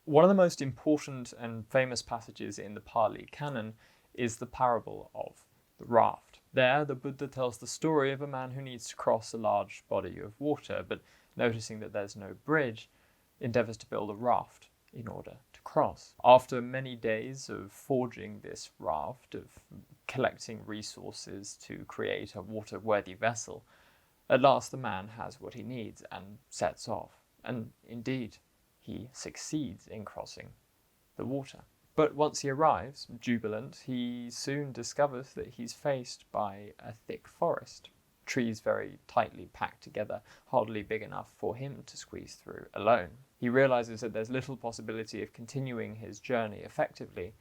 One of the most important and famous passages in the Pali Canon is the parable of the raft. There, the Buddha tells the story of a man who needs to cross a large body of water, but noticing that there's no bridge, endeavours to build a raft in order to cross. After many days of forging this raft, of collecting resources to create a water-worthy vessel, at last the man has what he needs and sets off. And indeed, he succeeds in crossing the water. But once he arrives, jubilant, he soon discovers that he's faced by a thick forest. Trees very tightly packed together, hardly big enough for him to squeeze through alone. He realizes that there's little possibility of continuing his journey effectively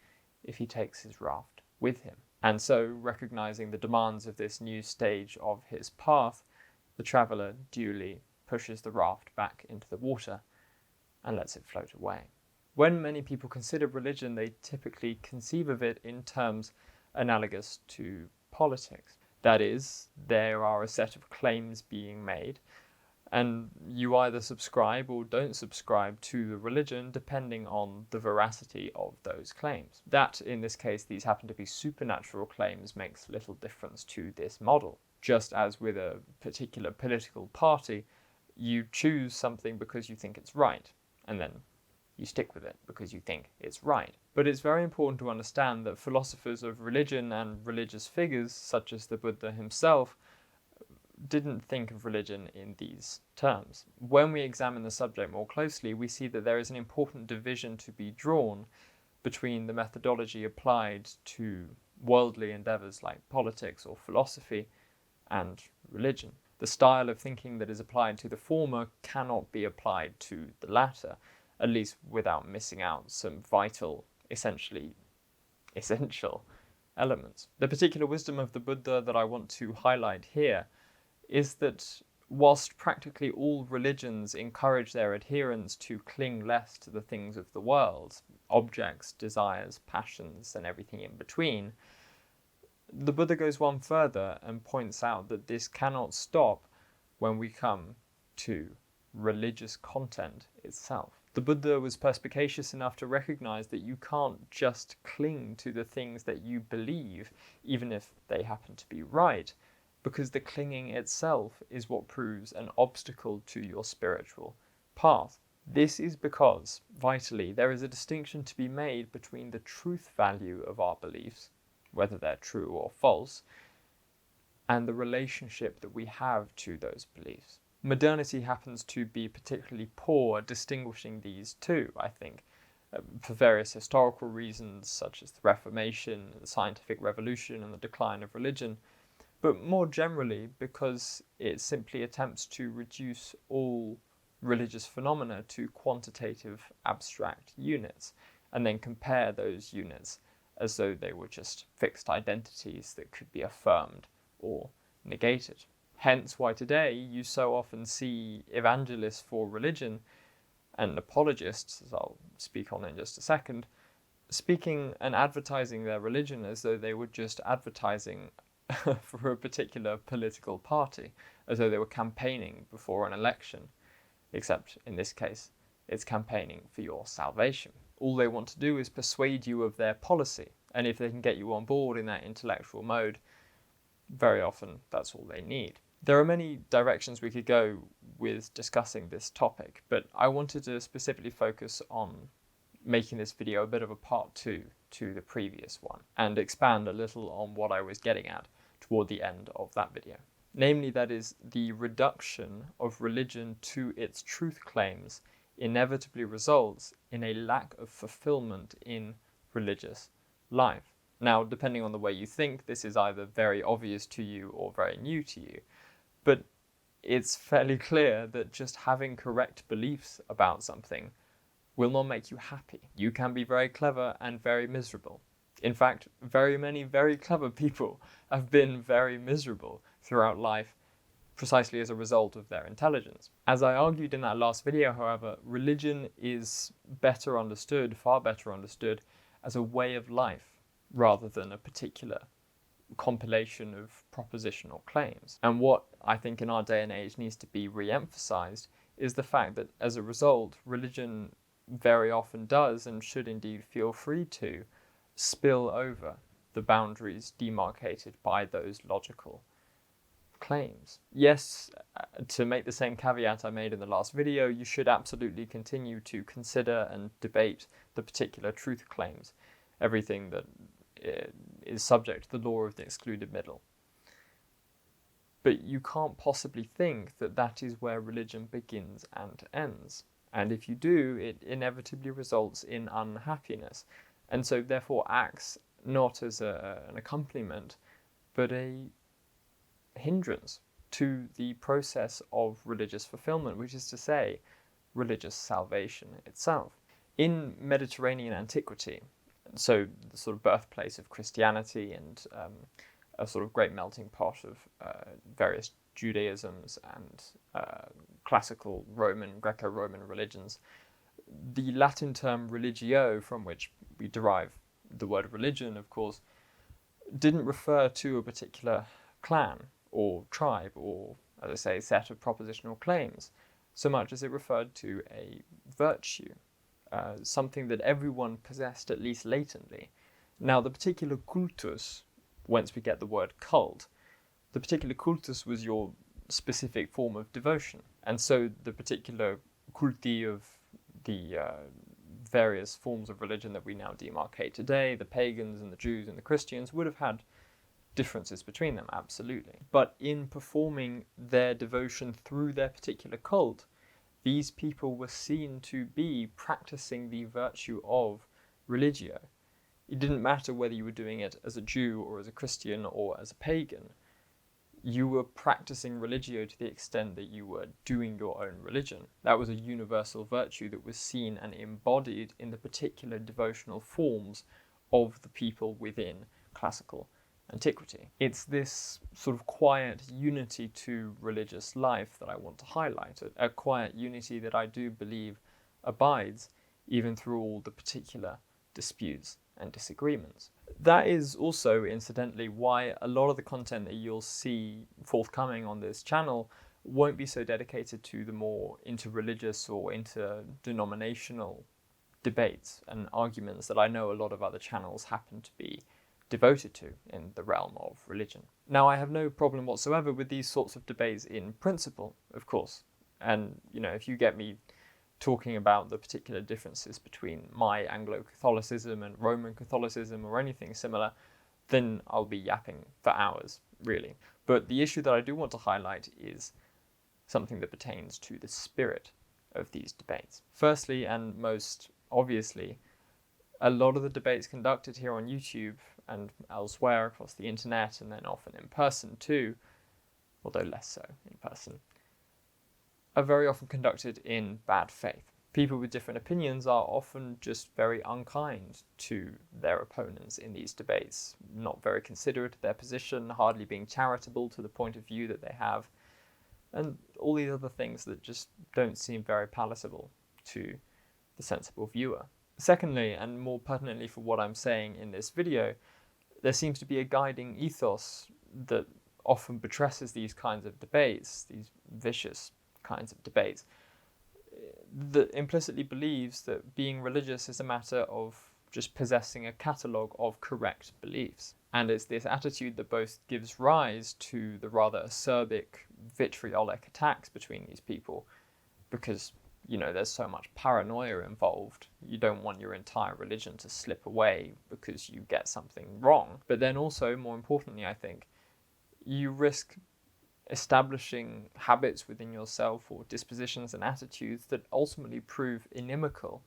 if he takes his raft with him. And so, recognizing the demands of this new stage of his path, the traveller duly pushes the raft back into the water and lets it float away. When many people consider religion, they typically conceive of it in terms analogous to politics. That is, there are a set of claims being made, and you either subscribe or don't subscribe to the religion depending on the veracity of those claims. That, in this case, these happen to be supernatural claims, makes little difference to this model. Just as with a particular political party, you choose something because you think it's right, and then you stick with it because you think it's right. But it's very important to understand that philosophers of religion and religious figures, such as the Buddha himself, didn't think of religion in these terms. When we examine the subject more closely, we see that there is an important division to be drawn between the methodology applied to worldly endeavours like politics or philosophy and religion. The style of thinking that is applied to the former cannot be applied to the latter, at least without missing out some vital, essential elements. The particular wisdom of the Buddha that I want to highlight here is that whilst practically all religions encourage their adherents to cling less to the things of the world, objects, desires, passions, and everything in between, the Buddha goes one further and points out that this cannot stop when we come to religious content itself. The Buddha was perspicacious enough to recognize that you can't just cling to the things that you believe, even if they happen to be right, because the clinging itself is what proves an obstacle to your spiritual path. This is because, vitally, there is a distinction to be made between the truth value of our beliefs, whether they're true or false, and the relationship that we have to those beliefs. Modernity happens to be particularly poor at distinguishing these two, I think, for various historical reasons, such as the Reformation, the scientific revolution, and the decline of religion, but more generally because it simply attempts to reduce all religious phenomena to quantitative, abstract units, and then compare those units as though they were just fixed identities that could be affirmed or negated. Hence why today you so often see evangelists for religion and apologists, as I'll speak on in just a second, speaking and advertising their religion as though they were just advertising for a particular political party, as though they were campaigning before an election, except in this case, it's campaigning for your salvation. All they want to do is persuade you of their policy, and if they can get you on board in that intellectual mode, very often that's all they need. There are many directions we could go with discussing this topic, but I wanted to specifically focus on making this video a bit of a part 2 to the previous one, and expand a little on what I was getting at toward the end of that video. Namely, that is, the reduction of religion to its truth claims inevitably results in a lack of fulfillment in religious life. Now, depending on the way you think, this is either very obvious to you or very new to you, but it's fairly clear that just having correct beliefs about something will not make you happy. You can be very clever and very miserable. In fact, very many very clever people have been very miserable throughout life precisely as a result of their intelligence. As I argued in that last video, however, religion is better understood, far better understood, as a way of life rather than a particular compilation of propositional claims. And what I think in our day and age needs to be re-emphasized is the fact that as a result, religion very often does, and should indeed feel free to, spill over the boundaries demarcated by those logical claims. Yes, to make the same caveat I made in the last video, you should absolutely continue to consider and debate the particular truth claims, everything that is subject to the law of the excluded middle. But you can't possibly think that that is where religion begins and ends. And if you do, it inevitably results in unhappiness, and so therefore acts not as an accompaniment, but a hindrance to the process of religious fulfillment, which is to say, religious salvation itself. In Mediterranean antiquity, so the sort of birthplace of Christianity and a sort of great melting pot of various Judaisms and classical Roman, Greco-Roman religions, the Latin term religio, from which we derive the word religion, of course, didn't refer to a particular clan or tribe or, as I say, set of propositional claims, so much as it referred to a virtue, something that everyone possessed at least latently. Now, the particular cultus, whence we get the word cult, the particular cultus was your specific form of devotion. And so the particular culti of the various forms of religion that we now demarcate today, the pagans and the Jews and the Christians, would have had differences between them, absolutely. But in performing their devotion through their particular cult, these people were seen to be practicing the virtue of religio. It didn't matter whether you were doing it as a Jew or as a Christian or as a pagan. You were practicing religio to the extent that you were doing your own religion. That was a universal virtue that was seen and embodied in the particular devotional forms of the people within classical antiquity. It's this sort of quiet unity to religious life that I want to highlight, a quiet unity that I do believe abides even through all the particular disputes and disagreements. That is also, incidentally, why a lot of the content that you'll see forthcoming on this channel won't be so dedicated to the more interreligious or interdenominational debates and arguments that I know a lot of other channels happen to be devoted to in the realm of religion. Now, I have no problem whatsoever with these sorts of debates in principle, of course. And, if you get me talking about the particular differences between my Anglo-Catholicism and Roman Catholicism or anything similar, then I'll be yapping for hours, really. But the issue that I do want to highlight is something that pertains to the spirit of these debates. Firstly, and most obviously, a lot of the debates conducted here on YouTube and elsewhere across the internet, and then often in person too, although less so in person, are very often conducted in bad faith. People with different opinions are often just very unkind to their opponents in these debates, not very considerate of their position, hardly being charitable to the point of view that they have, and all these other things that just don't seem very palatable to the sensible viewer. Secondly, and more pertinently for what I'm saying in this video, there seems to be a guiding ethos that often buttresses these kinds of debates, these vicious kinds of debates, that implicitly believes that being religious is a matter of just possessing a catalogue of correct beliefs. And it's this attitude that both gives rise to the rather acerbic, vitriolic attacks between these people, because, there's so much paranoia involved. You don't want your entire religion to slip away because you get something wrong. But then also, more importantly, I think, you risk establishing habits within yourself or dispositions and attitudes that ultimately prove inimical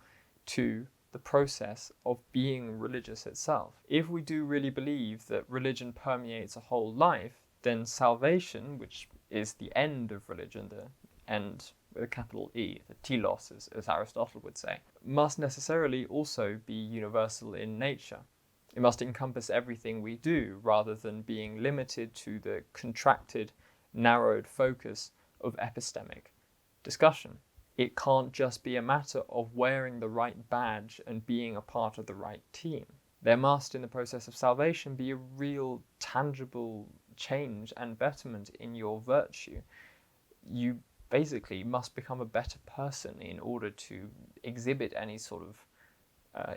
to the process of being religious itself. If we do really believe that religion permeates a whole life, then salvation, which is the end of religion, the end with a capital E, the telos, as Aristotle would say, must necessarily also be universal in nature. It must encompass everything we do, rather than being limited to the contracted, narrowed focus of epistemic discussion. It can't just be a matter of wearing the right badge and being a part of the right team. There must, in the process of salvation, be a real, tangible change and betterment in your virtue. You basically must become a better person in order to exhibit any sort of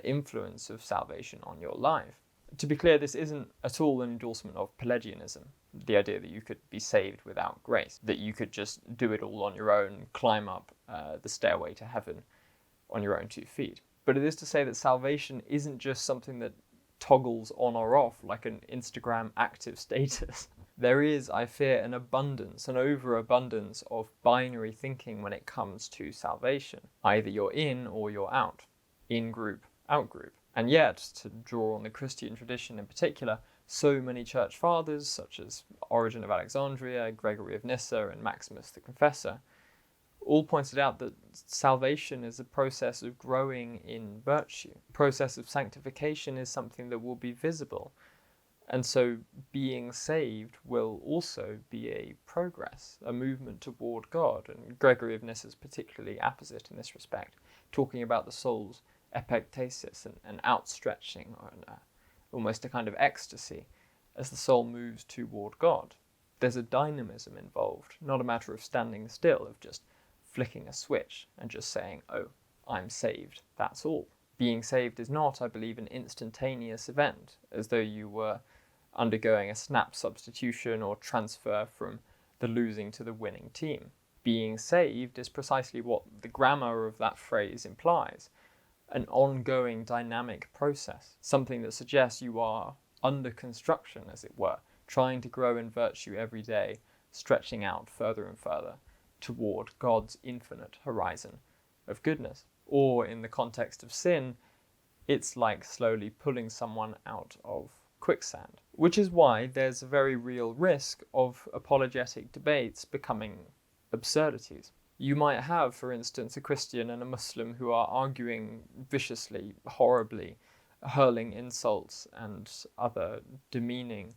influence of salvation on your life. To be clear, this isn't at all an endorsement of Pelagianism, the idea that you could be saved without grace, that you could just do it all on your own, climb up the stairway to heaven on your own 2 feet. But it is to say that salvation isn't just something that toggles on or off like an Instagram active status. There is, I fear, an overabundance of binary thinking when it comes to salvation. Either you're in or you're out. In group, out group. And yet, to draw on the Christian tradition in particular, so many church fathers, such as Origen of Alexandria, Gregory of Nyssa, and Maximus the Confessor, all pointed out that salvation is a process of growing in virtue. The process of sanctification is something that will be visible. And so being saved will also be a progress, a movement toward God. And Gregory of Nyssa is particularly apposite in this respect, talking about the soul's epectasis, an outstretching, or almost a kind of ecstasy as the soul moves toward God. There's a dynamism involved, not a matter of standing still, of just flicking a switch and just saying, oh, I'm saved, that's all. Being saved is not, I believe, an instantaneous event, as though you were undergoing a snap substitution or transfer from the losing to the winning team. Being saved is precisely what the grammar of that phrase implies, an ongoing dynamic process, something that suggests you are under construction, as it were, trying to grow in virtue every day, stretching out further and further toward God's infinite horizon of goodness. Or in the context of sin, it's like slowly pulling someone out of quicksand, which is why there's a very real risk of apologetic debates becoming absurdities. You might have, for instance, a Christian and a Muslim who are arguing viciously, horribly, hurling insults and other demeaning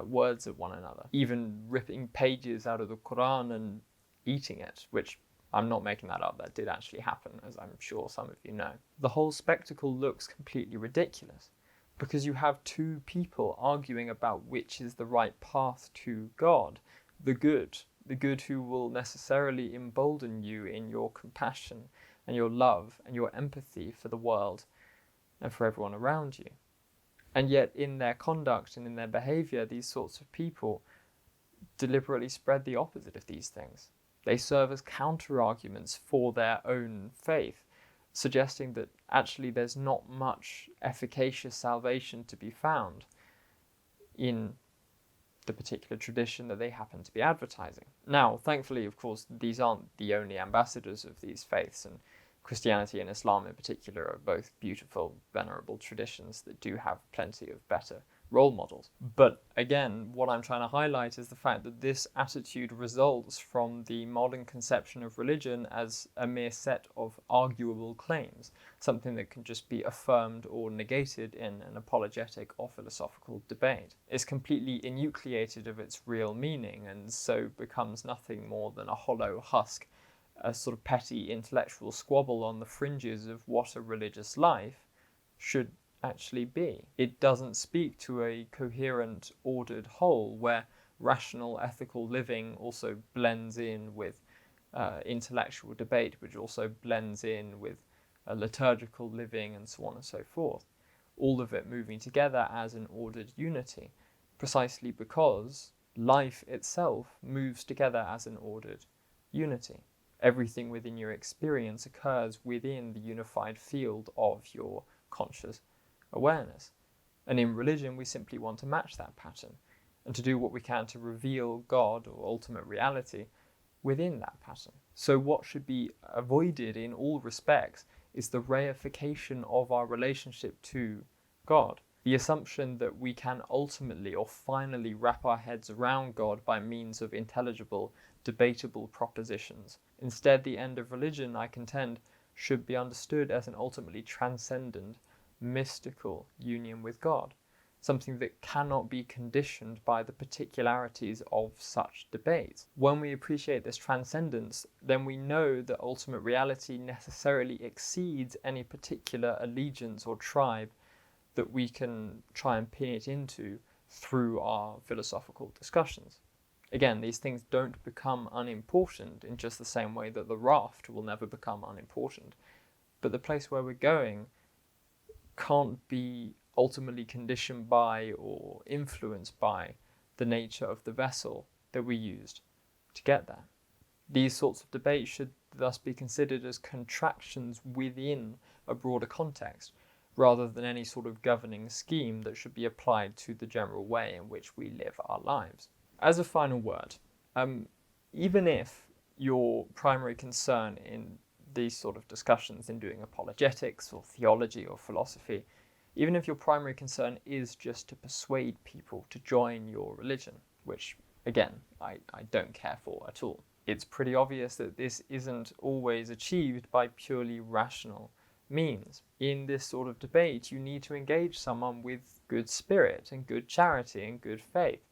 words at one another, even ripping pages out of the Quran and eating it, which I'm not making that up, that did actually happen, as I'm sure some of you know. The whole spectacle looks completely ridiculous, because you have 2 people arguing about which is the right path to God, the good who will necessarily embolden you in your compassion and your love and your empathy for the world and for everyone around you. And yet in their conduct and in their behavior, these sorts of people deliberately spread the opposite of these things. They serve as counter-arguments for their own faith, suggesting that actually there's not much efficacious salvation to be found in the particular tradition that they happen to be advertising. Now, thankfully, of course, these aren't the only ambassadors of these faiths, and Christianity and Islam in particular are both beautiful, venerable traditions that do have plenty of better role models. But again, what I'm trying to highlight is the fact that this attitude results from the modern conception of religion as a mere set of arguable claims, something that can just be affirmed or negated in an apologetic or philosophical debate. It's completely enucleated of its real meaning, and so becomes nothing more than a hollow husk, a sort of petty intellectual squabble on the fringes of what a religious life should actually be. It doesn't speak to a coherent, ordered whole where rational, ethical living also blends in with intellectual debate, which also blends in with liturgical living and so on and so forth. All of it moving together as an ordered unity, precisely because life itself moves together as an ordered unity. Everything within your experience occurs within the unified field of your conscious awareness. And in religion, we simply want to match that pattern and to do what we can to reveal God or ultimate reality within that pattern. So what should be avoided in all respects is the reification of our relationship to God. The assumption that we can ultimately or finally wrap our heads around God by means of intelligible, debatable propositions. Instead, the end of religion, I contend, should be understood as an ultimately transcendent, mystical union with God, something that cannot be conditioned by the particularities of such debates. When we appreciate this transcendence, then we know that ultimate reality necessarily exceeds any particular allegiance or tribe that we can try and pin it into through our philosophical discussions. Again, these things don't become unimportant in just the same way that the raft will never become unimportant But the place where we're going can't be ultimately conditioned by or influenced by the nature of the vessel that we used to get there. These sorts of debates should thus be considered as contractions within a broader context, rather than any sort of governing scheme that should be applied to the general way in which we live our lives. As a final word, even if your primary concern in these sort of discussions in doing apologetics or theology or philosophy, even if your primary concern is just to persuade people to join your religion, which, again, I don't care for at all, it's pretty obvious that this isn't always achieved by purely rational means. In this sort of debate, you need to engage someone with good spirit and good charity and good faith.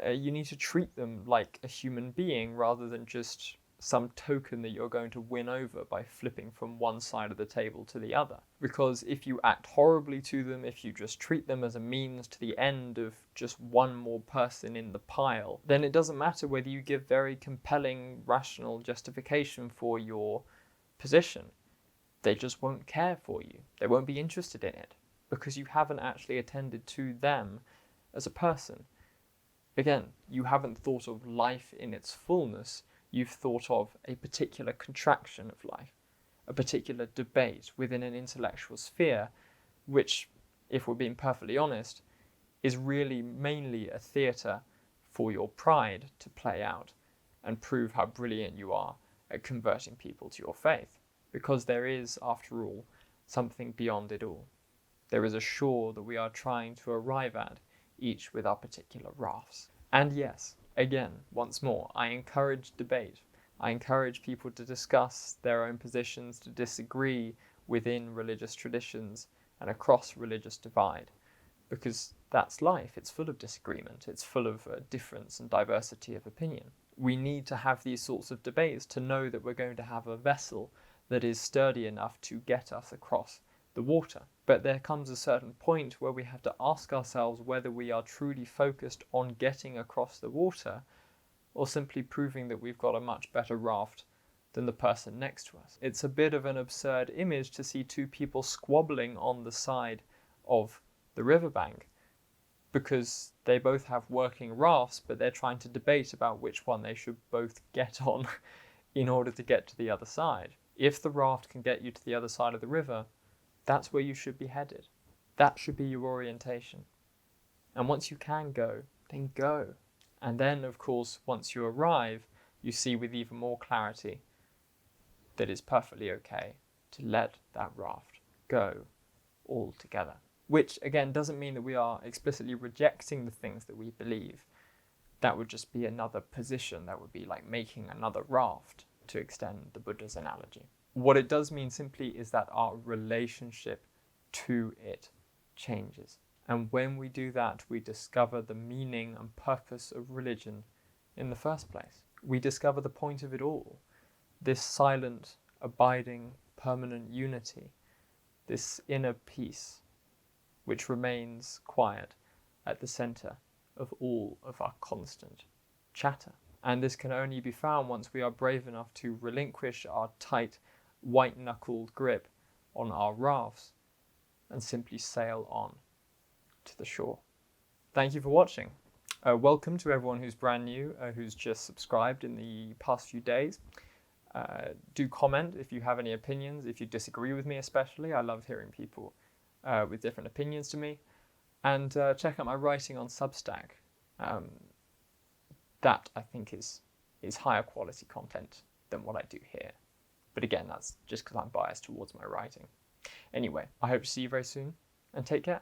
You need to treat them like a human being rather than just some token that you're going to win over by flipping from one side of the table to the other. Because if you act horribly to them, if you just treat them as a means to the end of just one more person in the pile, then it doesn't matter whether you give very compelling, rational justification for your position. They just won't care for you. They won't be interested in it because you haven't actually attended to them as a person. Again, you haven't thought of life in its fullness. You've thought of a particular contraction of life, a particular debate within an intellectual sphere, which, if we're being perfectly honest, is really mainly a theatre for your pride to play out and prove how brilliant you are at converting people to your faith. Because there is, after all, something beyond it all. There is a shore that we are trying to arrive at, each with our particular rafts. And yes, again, once more, I encourage debate. I encourage people to discuss their own positions, to disagree within religious traditions and across religious divide. Because that's life. It's full of disagreement. It's full of difference and diversity of opinion. We need to have these sorts of debates to know that we're going to have a vessel that is sturdy enough to get us across the water. But there comes a certain point where we have to ask ourselves whether we are truly focused on getting across the water or simply proving that we've got a much better raft than the person next to us. It's a bit of an absurd image to see two people squabbling on the side of the riverbank because they both have working rafts, but they're trying to debate about which one they should both get on in order to get to the other side. If the raft can get you to the other side of the river, that's where you should be headed. That should be your orientation. And once you can go, then go. And then, of course, once you arrive, you see with even more clarity that it's perfectly okay to let that raft go altogether. Which, again, doesn't mean that we are explicitly rejecting the things that we believe. That would just be another position. That would be like making another raft, to extend the Buddha's analogy. What it does mean simply is that our relationship to it changes. And when we do that, we discover the meaning and purpose of religion in the first place. We discover the point of it all. This silent, abiding, permanent unity. This inner peace, which remains quiet at the center of all of our constant chatter. And this can only be found once we are brave enough to relinquish our tight, white-knuckled grip on our rafts and simply sail on to the shore. Thank you for watching. Welcome to everyone who's brand new, who's just subscribed in the past few days. Do comment if you have any opinions, if you disagree with me especially. I love hearing people with different opinions to me. And check out my writing on Substack. That, I think, is higher quality content than what I do here. But again, that's just because I'm biased towards my writing. Anyway, I hope to see you very soon, and take care.